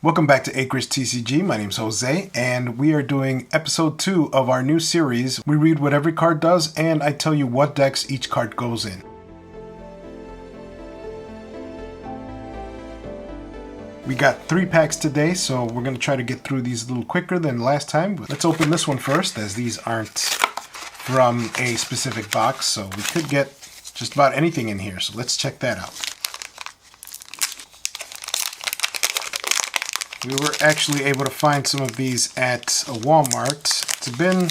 Welcome back to AcreageTCG. My name's Jose, and we are doing episode 2 of our new series. We read what every card does, and I tell you what decks each card goes in. We got 3 packs today, so we're going to try to get through these a little quicker than last time. But let's open this one first, as these aren't from a specific box, so we could get just about anything in here. So let's check that out. We were actually able to find some of these at Walmart. It's been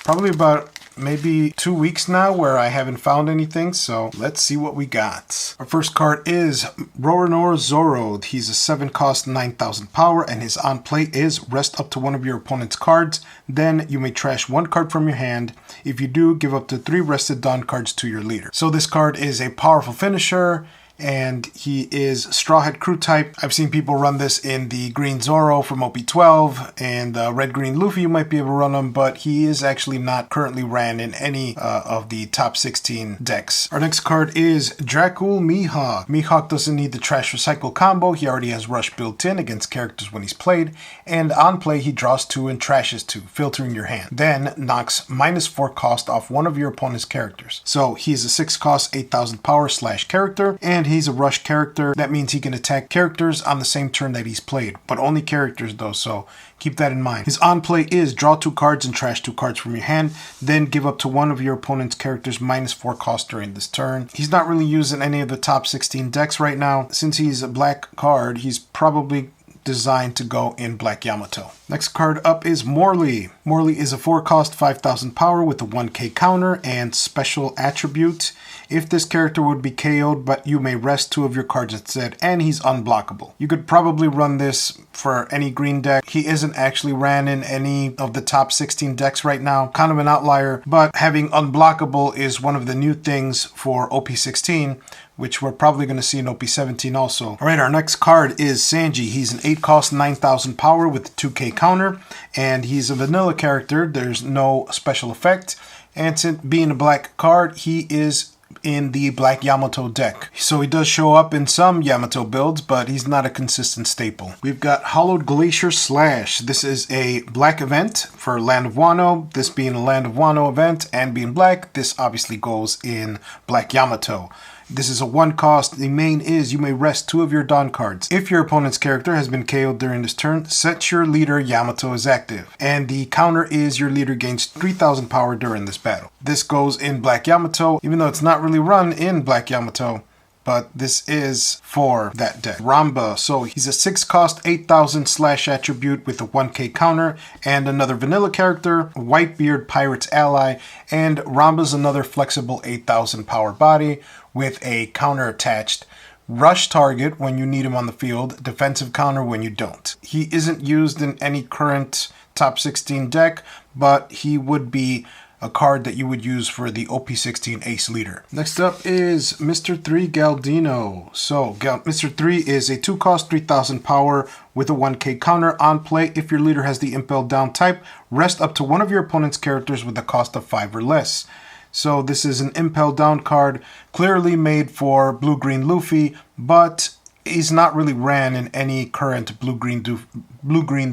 probably about maybe 2 weeks now where I haven't found anything, so let's see what we got. Our first card is Roronoa Zoro. He's a 7-cost, 9,000 power, and his on play is rest up to one of your opponent's cards. Then you may trash 1 card from your hand. If you do, give up to 3 rested Dawn cards to your leader. So this card is a powerful finisher, and he is Straw Hat Crew type. I've seen people run this in the Green Zoro from OP12, and Red Green Luffy you might be able to run him, but he is actually not currently ran in any of the top 16 decks. Our next card is Dracule Mihawk. Mihawk doesn't need the Trash Recycle combo. He already has Rush built in against characters when he's played, and on play he draws 2 and trashes 2, filtering your hand. Then knocks -4 cost off one of your opponent's characters. So he's a 6-cost, 8,000 power / character, and he's a rush character. That means he can attack characters on the same turn that he's played, but only characters though, so keep that in mind. His on play is draw 2 cards and trash 2 cards from your hand, then give up to one of your opponent's characters -4 cost during this turn. He's not really using any of the top 16 decks right now. Since he's a black card, he's probably designed to go in Black Yamato. Next card up is Morley. Morley is a 4-cost, 5,000 power with a 1k counter and special attribute. If this character would be KO'd, but you may rest 2 of your cards instead, and he's unblockable. You could probably run this for any green deck. He isn't actually ran in any of the top 16 decks right now. Kind of an outlier, but having unblockable is one of the new things for OP16, which we're probably going to see in OP17 also. Alright, our next card is Sanji. He's an 8-cost, 9,000 power with a 2k counter, and he's a vanilla character. There's no special effect, and since being a black card, he is in the Black Yamato deck. So he does show up in some Yamato builds, but he's not a consistent staple. We've got Hallowed Glacier Slash. This is a black event for Land of Wano. This being a Land of Wano event and being black, this obviously goes in Black Yamato. This is a 1-cost. The main is you may rest 2 of your Dawn cards. If your opponent's character has been KO'd during this turn, set your leader Yamato as active. And the counter is your leader gains 3,000 power during this battle. This goes in Black Yamato, even though it's not really run in Black Yamato, but this is for that deck. Ramba, so he's a 6-cost, 8,000 / attribute with a 1k counter, and another vanilla character, Whitebeard Pirate's ally, and Ramba's another flexible 8,000 power body with a counter attached. Rush target when you need him on the field, defensive counter when you don't. He isn't used in any current top 16 deck, but he would be a card that you would use for the OP16 Ace Leader. Next up is Mr. 3 Galdino. So Mr. 3 is a 2-cost, 3,000 power with a 1k counter. On play, if your leader has the Impel Down type, rest up to one of your opponent's characters with a cost of 5 or less. So this is an Impel Down card, clearly made for Blue-Green Luffy, but he's not really ran in any current Blue-Green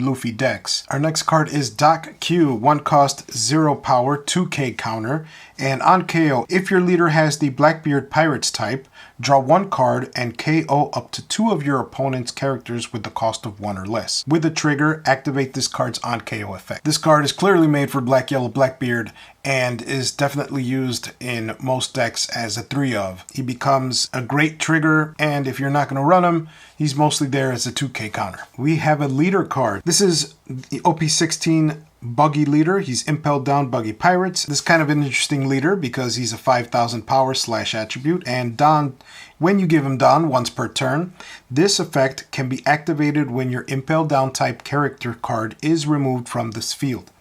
Luffy decks. Our next card is Doc Q, 1-cost, 0 power, 2k counter, and on KO, if your leader has the Blackbeard Pirates type, draw 1 card and KO up to 2 of your opponent's characters with the cost of 1 or less. With a trigger, activate this card's on KO effect. This card is clearly made for Black Yellow Blackbeard and is definitely used in most decks as a 3-of. He becomes a great trigger, and if you're not going to run him, he's mostly there as a 2k counter. We have a leader card. This is the OP16 Buggy Leader. He's Impelled Down Buggy Pirates. This is kind of an interesting leader because he's a 5,000 power / attribute, and Dawn, when you give him Dawn once per turn, this effect can be activated when your Impelled Down type character card is removed from the field.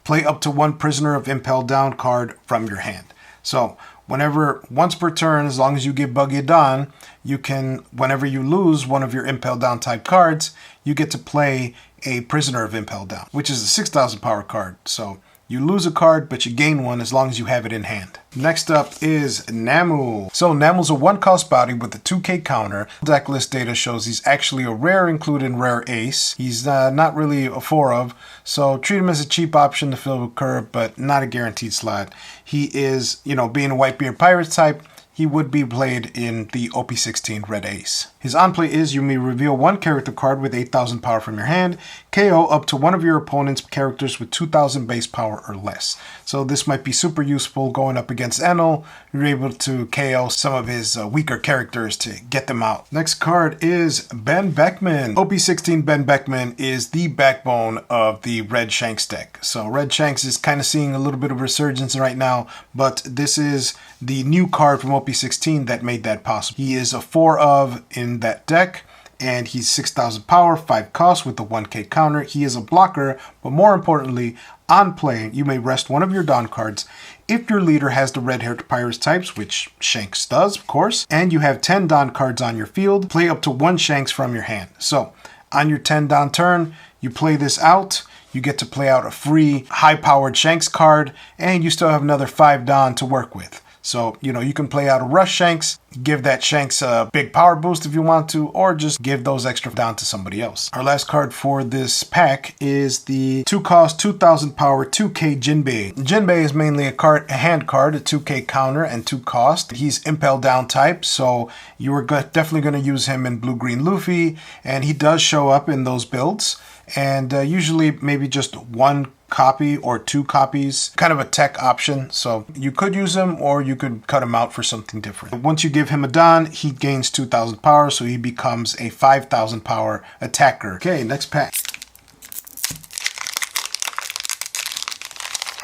Play up to 1 Prisoner of Impelled Down card from your hand. So once per turn, as long as you give Buggy a Dawn, you can, whenever you lose one of your Impelled Down type cards, you get to play a Prisoner of Impelled Down, which is a 6,000 power card. So You lose a card, but you gain one as long as you have it in hand. Next up is Namule. So Namule's a 1-cost bounty with a 2k counter. Deck list data shows he's actually a rare including rare ace. He's not really a 4 of, so treat him as a cheap option to fill with curve, but not a guaranteed slot. He is, being a Whitebeard Pirates type, he would be played in the OP16 Red Ace. His on-play is you may reveal one character card with 8,000 power from your hand, KO up to one of your opponent's characters with 2,000 base power or less. So this might be super useful going up against Enel. You're able to KO some of his weaker characters to get them out. Next card is Benn Beckman. OP16 Benn Beckman is the backbone of the Red Shanks deck. So Red Shanks is kind of seeing a little bit of resurgence right now, but this is the new card from OP16 that made that possible. He is a 4 of in that deck, and he's 6,000 power, 5 cost with the 1k counter. He is a blocker, but more importantly, on play, you may rest one of your Dawn cards if your leader has the red-haired Pirates types, which Shanks does, of course, and you have 10 Dawn cards on your field. Play up to 1 Shanks from your hand. So, on your 10 Dawn turn, you play this out. You get to play out a free, high-powered Shanks card, and you still have another 5 Dawn to work with. So, you can play out a Rush Shanks, give that Shanks a big power boost if you want to, or just give those extra down to somebody else. Our last card for this pack is the 2-cost, 2,000 power, 2k Jinbe. Jinbe is mainly a hand card, a 2k counter and 2 cost. He's Impel Down type, so you are definitely going to use him in Blue-Green Luffy, and he does show up in those builds, and usually maybe just 1 copy or 2 copies, kind of a tech option. So you could use him or you could cut him out for something different. Once you give him a Dawn, he gains 2,000 power, so he becomes a 5,000 power attacker. Okay, next pack.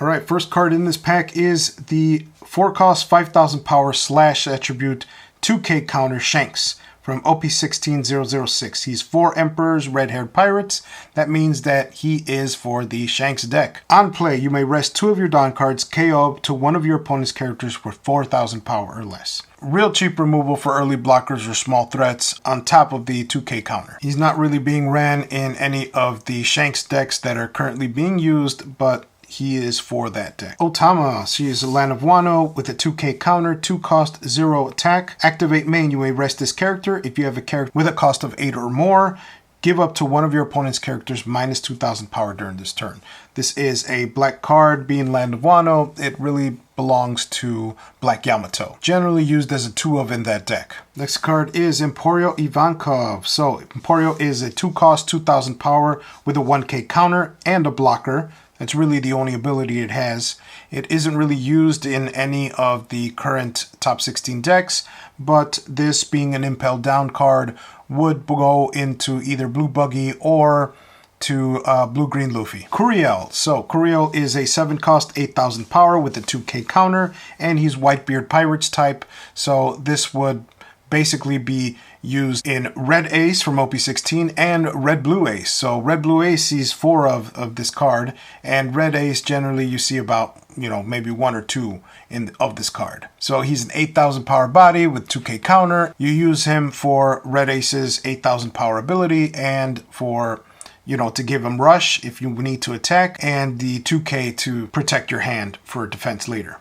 All right, first card in this pack is the 4-cost 5,000 power slash attribute 2k counter Shanks from OP16 006. He's 4 Emperors, red-haired pirates. That means that he is for the Shanks deck. On play, you may rest 2 of your Dawn cards, KO to one of your opponent's characters with 4,000 power or less. Real cheap removal for early blockers or small threats on top of the 2k counter. He's not really being ran in any of the Shanks decks that are currently being used, but he is for that deck. Otama, she is a Land of Wano with a 2k counter, 2 cost, 0 attack. Activate main, you may rest this character. If you have a character with a cost of 8 or more, give up to one of your opponent's characters minus 2,000 power during this turn. This is a black card, being Land of Wano. It really belongs to Black Yamato. Generally used as a 2 of in that deck. Next card is Emporio Ivankov. So Emporio is a 2 cost, 2,000 power with a 1k counter and a blocker. That's really the only ability it has. It isn't really used in any of the current top 16 decks, but this being an Impel Down card would go into either Blue Buggy or to Blue-Green Luffy. Curiel. So Curiel is a 7-cost, 8,000 power with a 2k counter, and he's Whitebeard Pirates type, so this would basically be used in Red Ace from OP16 and Red Blue Ace. So Red Blue Ace sees 4 of this card, and Red Ace generally you see about, maybe 1 or 2 of this card. So he's an 8,000 power body with 2k counter. You use him for Red Ace's 8,000 power ability and for to give him rush if you need to attack, and the 2k to protect your hand for defense later.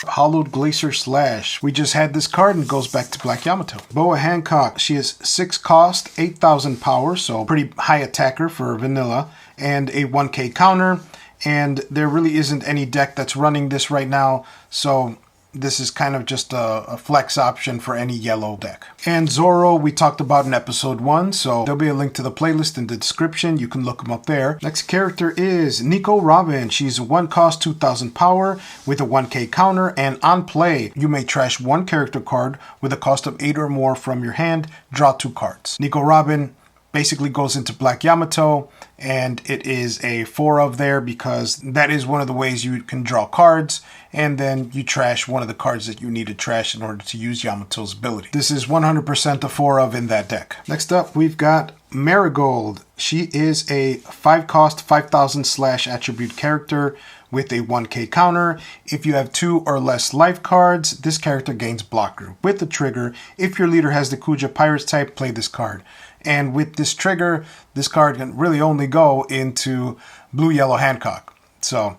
Hallowed Glacier Slash. We just had this card and it goes back to Black Yamato. Boa Hancock. She is 6 cost, 8,000 power, so pretty high attacker for vanilla, and a 1k counter. And there really isn't any deck that's running this right now, so this is kind of just a flex option for any yellow deck. And Zoro, we talked about in episode 1, so there'll be a link to the playlist in the description. You can look them up there. Next character is Nico Robin. She's 1 cost, 2,000 power with a 1k counter, and on play, you may trash 1 character card with a cost of 8 or more from your hand, draw 2 cards. Nico Robin basically goes into Black Yamato, and it is a 4 of there because that is one of the ways you can draw cards, and then you trash one of the cards that you need to trash in order to use Yamato's ability. This is 100% a 4 of in that deck. Next up, we've got Marigold. She is a 5 cost, 5,000 slash attribute character with a 1k counter. If you have 2 or less life cards, this character gains blocker. With the trigger, if your leader has the Kuja Pirates type, play this card. And with this trigger, this card can really only go into Blue Yellow Hancock. So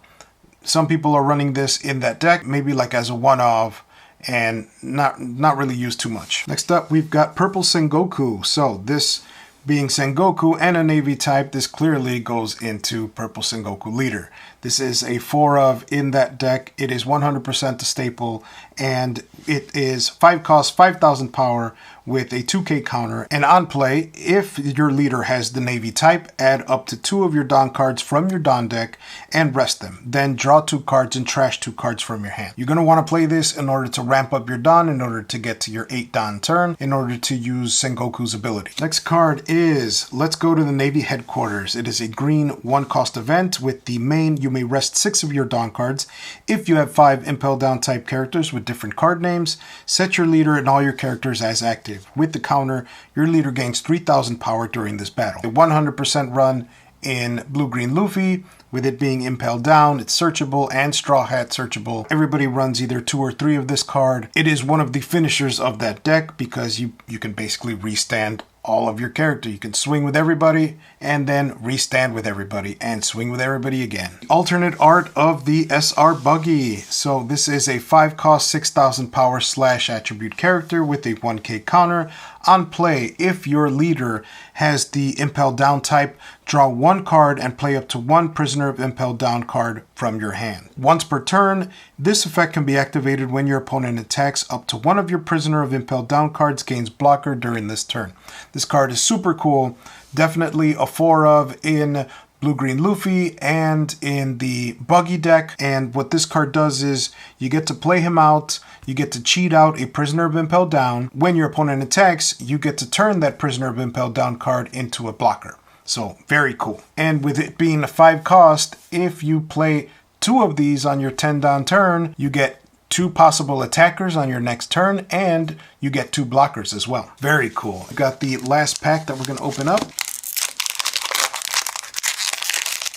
some people are running this in that deck, maybe like as a one-off, and not really used too much. Next up, we've got Purple Sengoku. So this being Sengoku and a Navy type, this clearly goes into Purple Sengoku Leader. This is a 4 of in that deck. It is 100% the staple, and it is 5 cost, 5,000 power with a 2k counter. And on play, if your leader has the Navy type, add up to 2 of your Don cards from your Don deck and rest them. Then draw 2 cards and trash 2 cards from your hand. You're going to want to play this in order to ramp up your Don, in order to get to your 8 Don turn, in order to use Sengoku's ability. Next card is Let's Go to the Navy Headquarters. It is a green 1 cost event. With the main, you may rest 6 of your Don cards. If you have 5 Impel Down type characters with different card names, set your leader and all your characters as active. With the counter, your leader gains 3,000 power during this battle. A 100% run in Blue-Green Luffy. With it being Impel Down, it's searchable, and Straw Hat searchable. Everybody runs either 2 or 3 of this card. It is one of the finishers of that deck because you can basically restand all of your character. You can swing with everybody and then restand with everybody and swing with everybody again. Alternate art of the SR Buggy. So this is a 5 cost, 6,000 power / attribute character with a 1k counter. On play, if your leader has the Impel Down type, draw 1 card and play up to 1 Prisoner of Impel Down card from your hand. Once per turn, this effect can be activated when your opponent attacks. Up to 1 of your Prisoner of Impel Down cards gains blocker during this turn. This card is super cool. Definitely a 4 of in Blue-Green Luffy and in the Buggy deck. And what this card does is you get to play him out. You get to cheat out a Prisoner of Impel Down. When your opponent attacks, you get to turn that Prisoner of Impel Down card into a blocker. So very cool. And with it being a 5 cost, if you play 2 of these on your 10 Don turn, you get 2 possible attackers on your next turn, and you get 2 blockers as well. Very cool. We got the last pack that we're going to open up.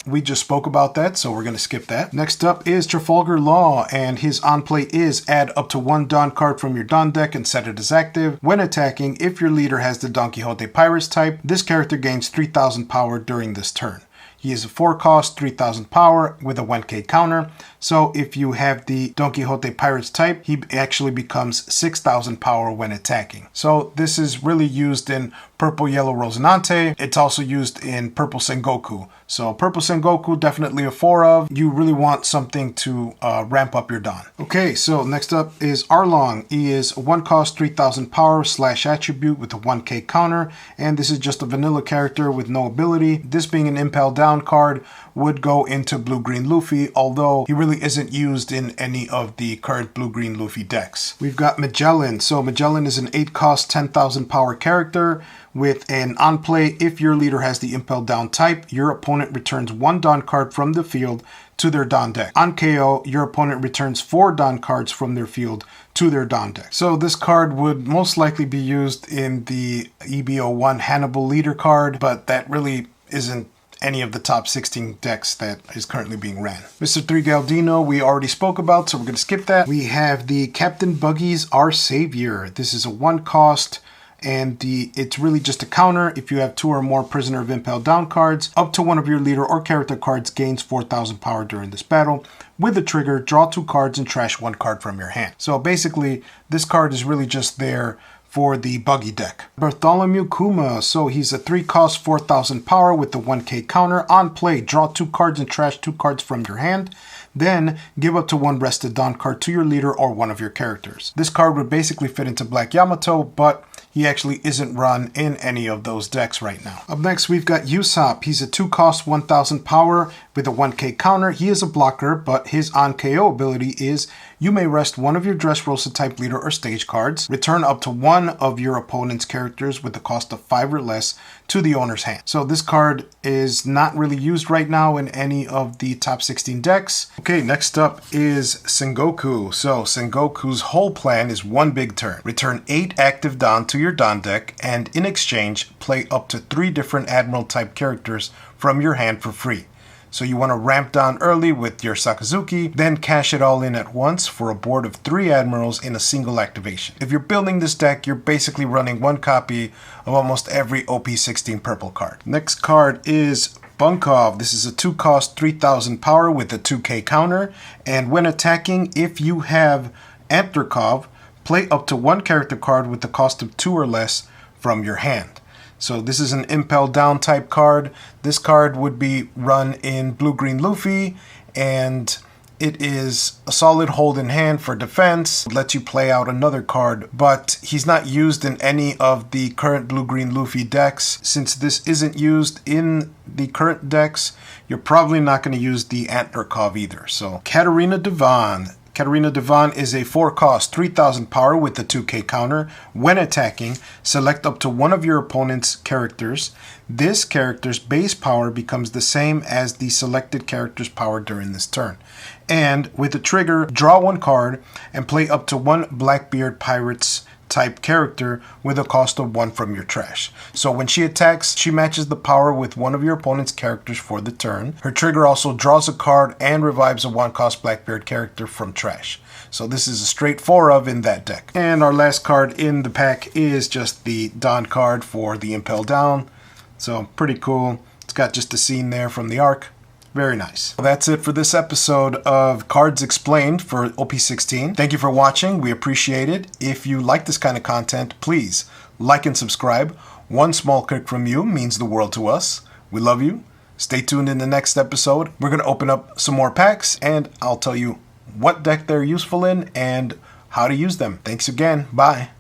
We just spoke about that, so we're going to skip that. Next up is Trafalgar Law, and his on play is add up to 1 Don card from your Don deck and set it as active. When attacking, if your leader has the Don Quixote Pirates type, this character gains 3,000 power during this turn. He is a 4 cost, 3,000 power with a 1k counter. So if you have the Don Quixote Pirates type, he actually becomes 6,000 power when attacking. So this is really used in Purple Yellow Rosinante. It's also used in Purple Sengoku. So Purple Sengoku, definitely a 4 of. You really want something to ramp up your Don. Okay, so next up is Arlong. He is a 1 cost, 3,000 power / attribute with a 1k counter. And this is just a vanilla character with no ability. This being an Impel Down card would go into Blue-Green Luffy, although he really isn't used in any of the current Blue-Green Luffy decks. We've got Magellan. So Magellan is an 8 cost, 10,000 power character with an on play. If your leader has the Impel Down type, your opponent returns 1 Don card from the field to their Don deck. On KO, your opponent returns 4 Don cards from their field to their Don deck. So this card would most likely be used in the EB01 Hannibal Leader card, but that really isn't any of the top 16 decks that is currently being ran. Mr. 3 Galdino, we already spoke about, so we're going to skip that. We have the Captain Buggy's Our Savior. This is a 1 cost, and it's really just a counter. If you have 2 or more Prisoner of Impel Down cards, up to 1 of your leader or character cards gains 4,000 power during this battle. With the trigger, draw 2 cards and trash 1 card from your hand. So basically, this card is really just there for the Buggy deck. Bartholomew Kuma, so he's a 3 cost, 4,000 power with the 1k counter. On play, draw 2 cards and trash 2 cards from your hand. Then give up to 1 rested Don card to your leader or 1 of your characters. This card would basically fit into Black Yamato, but he actually isn't run in any of those decks right now. Up next, we've got Usopp. He's a 2 cost, 1,000 power with a 1k counter. He is a blocker, but his on KO ability is you may rest 1 of your Dressrosa type leader or stage cards, return up to 1 of your opponent's characters with a cost of 5 or less to the owner's hand. So this card is not really used right now in any of the top 16 decks. Okay, next up is Sengoku. So Sengoku's whole plan is 1 big turn. Return 8 active Don to your Don deck, and in exchange, play up to 3 different Admiral type characters from your hand for free. So you want to ramp down early with your Sakazuki, then cash it all in at once for a board of 3 Admirals in a single activation. If you're building this deck, you're basically running 1 copy of almost every OP16 purple card. Next card is Bunkov. This is a 2-cost 3000 power with a 2k counter. And when attacking, if you have Antlerkov, play up to 1 character card with the cost of 2 or less from your hand. So this is an Impel Down type card. This card would be run in Blue-Green Luffy, and it is a solid hold in hand for defense. It lets you play out another card, but he's not used in any of the current Blue-Green Luffy decks. Since this isn't used in the current decks, you're probably not going to use the Antlerkov either. So Catarina Devon. Catarina Devon is a 4-cost 3000 power with a 2k counter. When attacking, select up to one of your opponent's characters. This character's base power becomes the same as the selected character's power during this turn. And with a trigger, draw 1 card and play up to 1 Blackbeard Pirates type character with a cost of 1 from your trash. So when she attacks, she matches the power with one of your opponent's characters for the turn. Her trigger also draws a card and revives a 1-cost Blackbeard character from trash. So this is a straight 4 of in that deck. And our last card in the pack is just the Don card for the Impel Down. So pretty cool. It's got just a scene there from the arc. Very nice. Well, that's it for this episode of Cards Explained for OP16. Thank you for watching. We appreciate it. If you like this kind of content, please like and subscribe. One small click from you means the world to us. We love you. Stay tuned in the next episode. We're going to open up some more packs, and I'll tell you what deck they're useful in and how to use them. Thanks again. Bye.